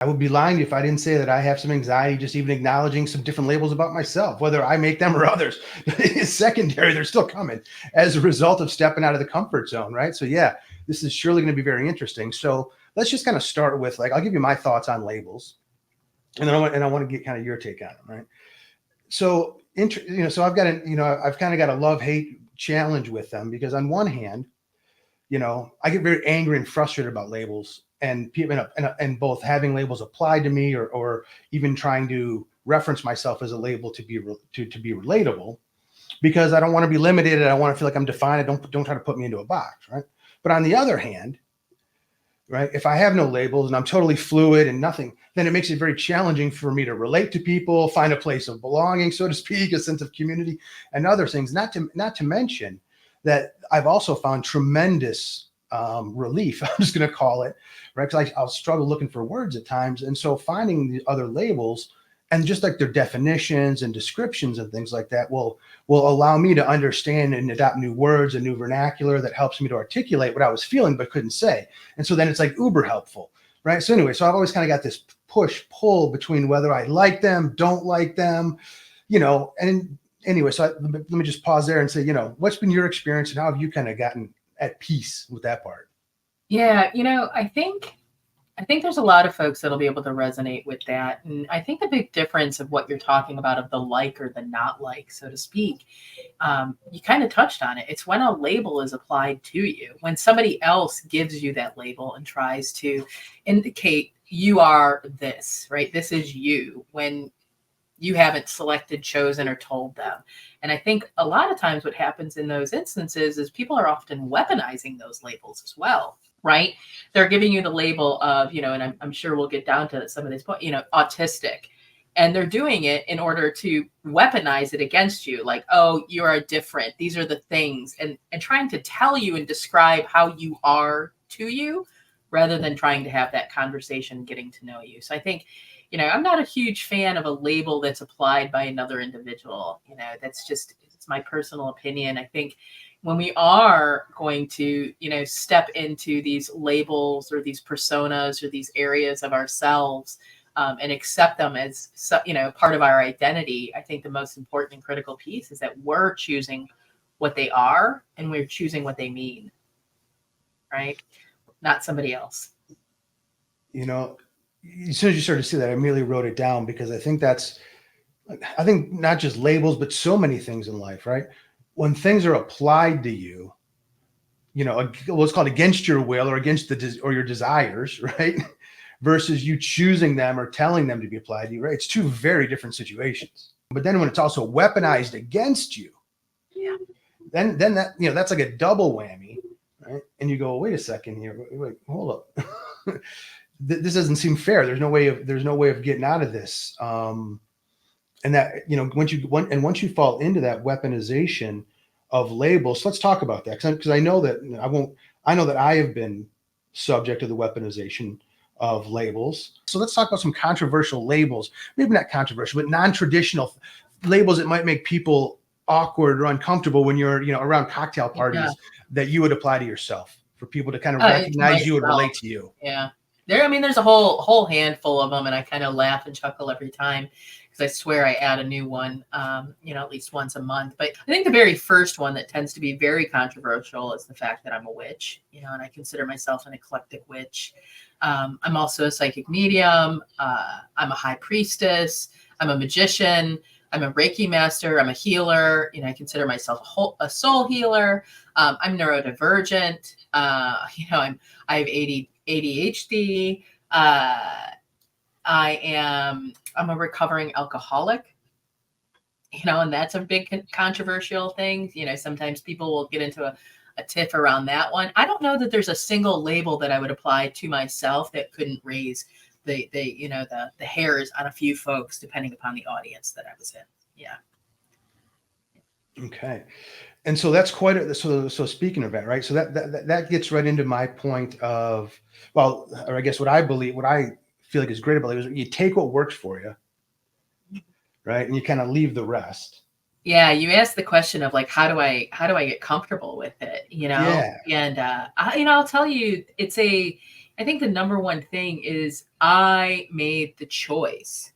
I would be lying to you if I didn't say that I have some anxiety just even acknowledging some different labels about myself, whether I make them or others. It's secondary, they're still coming as a result of stepping out of the comfort zone, right? So yeah, this is surely going to be very interesting. So let's just kind of start with, like, I'll give you my thoughts on labels, and then I want to get kind of your take on them, right? So so I've kind of got a love-hate challenge with them, because on one hand, I get very angry and frustrated about labels, and people, and both having labels applied to me, or even trying to reference myself as a label to be relatable, because I don't want to be limited, and I want to feel like I'm defined. Don't try to put me into a box, right? But on the other hand, right, if I have no labels and I'm totally fluid and nothing, then it makes it very challenging for me to relate to people, find a place of belonging, so to speak, a sense of community, and other things. Not to mention that I've also found tremendous relief, I'm just going to call it, right? Because I'll struggle looking for words at times. And so finding the other labels, and just like their definitions and descriptions and things like that, will allow me to understand and adopt new words and new vernacular that helps me to articulate what I was feeling but couldn't say. And so then it's like uber helpful, right? So anyway, so I've always kind of got this push pull between whether I like them, don't like them, and anyway, so let me just pause there and say, what's been your experience, and how have you kind of gotten at peace with that part? Yeah, I think there's a lot of folks that'll be able to resonate with that. And I think the big difference of what you're talking about, of the like or the not like, so to speak, you kind of touched on it. It's when a label is applied to you, when somebody else gives you that label and tries to indicate you are this, right? This is you, when you haven't selected, chosen, or told them. And I think a lot of times what happens in those instances is people are often weaponizing those labels as well, right? They're giving you the label of, and I'm sure we'll get down to some of this point, autistic. And they're doing it in order to weaponize it against you. Like, oh, you are different. These are the things. And trying to tell you and describe how you are to you, rather than trying to have that conversation, getting to know you. So I think, I'm not a huge fan of a label that's applied by another individual. That's just, it's my personal opinion. I think when we are going to, step into these labels or these personas or these areas of ourselves, and accept them as, part of our identity, I think the most important and critical piece is that we're choosing what they are and we're choosing what they mean, right? Not somebody else. As soon as you started to see that, I immediately wrote it down, because I think not just labels, but so many things in life, right? When things are applied to you, what's called against your will, or against or your desires, right? Versus you choosing them or telling them to be applied to you, right? It's two very different situations. But then when it's also weaponized against you, yeah, then that, that's like a double whammy, right? And you go, wait a second here, wait, hold up. This doesn't seem fair. There's no way of getting out of this. And that, once you fall into that weaponization of labels, so let's talk about that, because I know that I have been subject to the weaponization of labels. So let's talk about some controversial labels, maybe not controversial, but non-traditional labels that might make people awkward or uncomfortable when you're, around cocktail parties, that you would apply to yourself, for people to kind of recognize you and relate to you. Yeah. There's a whole handful of them, and I kind of laugh and chuckle every time, because I swear I add a new one, at least once a month. But I think the very first one that tends to be very controversial is the fact that I'm a witch, and I consider myself an eclectic witch. I'm also a psychic medium. I'm a high priestess. I'm a magician. I'm a Reiki master. I'm a healer. I consider myself a soul healer. I'm neurodivergent. I have ADHD. I'm a recovering alcoholic, and that's a big controversial thing. Sometimes people will get into a tiff around that one. I don't know that there's a single label that I would apply to myself that couldn't raise the hairs on a few folks, depending upon the audience that I was in. Yeah. Okay. And so that's so speaking of that, right? So that gets right into my point of, or I guess what I feel like is great about it is you take what works for you, right? And you kind of leave the rest. Yeah, you asked the question of, like, how do I get comfortable with it, Yeah. And I'll tell you, I think the number one thing is I made the choice,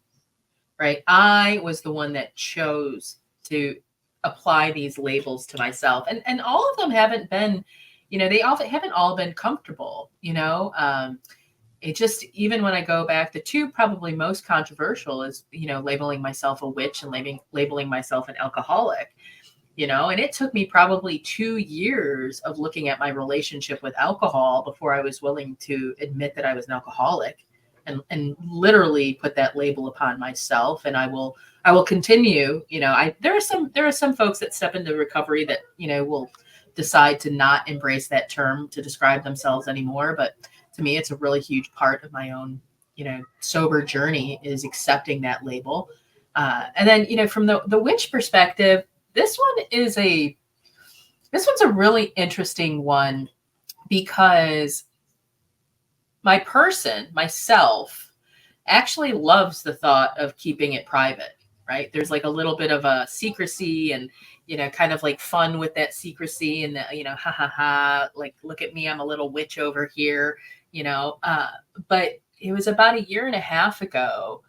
right? I was the one that chose to apply these labels to myself. And all of them haven't been, they often haven't all been comfortable, it just, even when I go back, the two probably most controversial is, labeling myself a witch and labeling myself an alcoholic, and it took me probably 2 years of looking at my relationship with alcohol before I was willing to admit that I was an alcoholic and literally put that label upon myself. And I will continue, there are some folks that step into recovery that, will decide to not embrace that term to describe themselves anymore. But to me, it's a really huge part of my own, sober journey is accepting that label. And then, from the witch perspective, this one's a really interesting one because myself, actually loves the thought of keeping it private, right? There's like a little bit of a secrecy and, kind of like fun with that secrecy and, ha ha ha, like, look at me, I'm a little witch over here, but it was about 1.5 years ago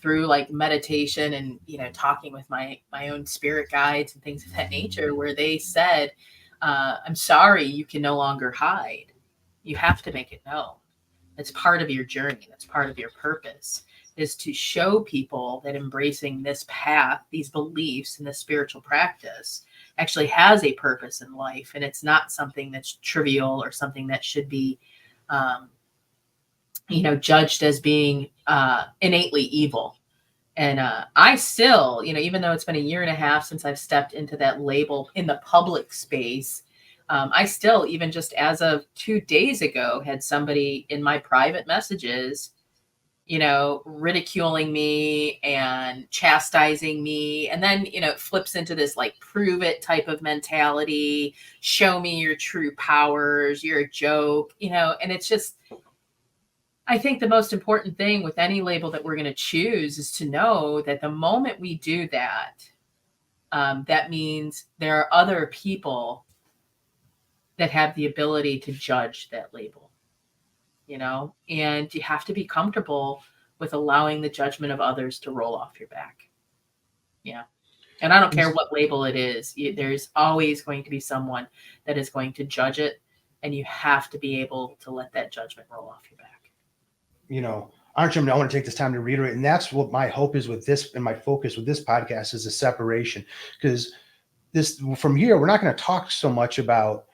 through like meditation and, talking with my own spirit guides and things of that nature, where they said, I'm sorry, you can no longer hide. You have to make it known. It's part of your journey. That's part of your purpose, is to show people that embracing this path, these beliefs, and this spiritual practice actually has a purpose in life. And it's not something that's trivial or something that should be, judged as being innately evil. And I still, even though it's been 1.5 years since I've stepped into that label in the public space, I still, even just as of 2 days ago, had somebody in my private messages, ridiculing me and chastising me. And then, it flips into this like prove it type of mentality, show me your true powers, you're a joke, and it's just, I think the most important thing with any label that we're going to choose is to know that the moment we do that, that means there are other people that have the ability to judge that label, and you have to be comfortable with allowing the judgment of others to roll off your back. Yeah. And I don't care what label it is. There's always going to be someone that is going to judge it. And you have to be able to let that judgment roll off your back. Archie, I want to take this time to reiterate, and that's what my hope is with this, and my focus with this podcast is the separation. Because from here, we're not going to talk so much about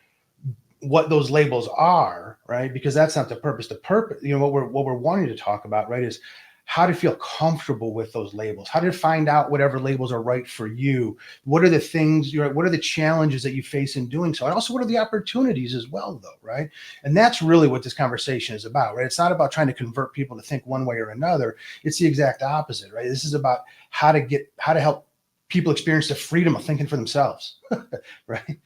what those labels are, right? Because that's not the purpose. The purpose, what we're wanting to talk about, right, is how to feel comfortable with those labels, how to find out whatever labels are right for you. What are the things, what are the challenges that you face in doing so? And also, what are the opportunities as well, though, right? And that's really what this conversation is about, right? It's not about trying to convert people to think one way or another. It's the exact opposite, right? This is about how to help people experience the freedom of thinking for themselves, right?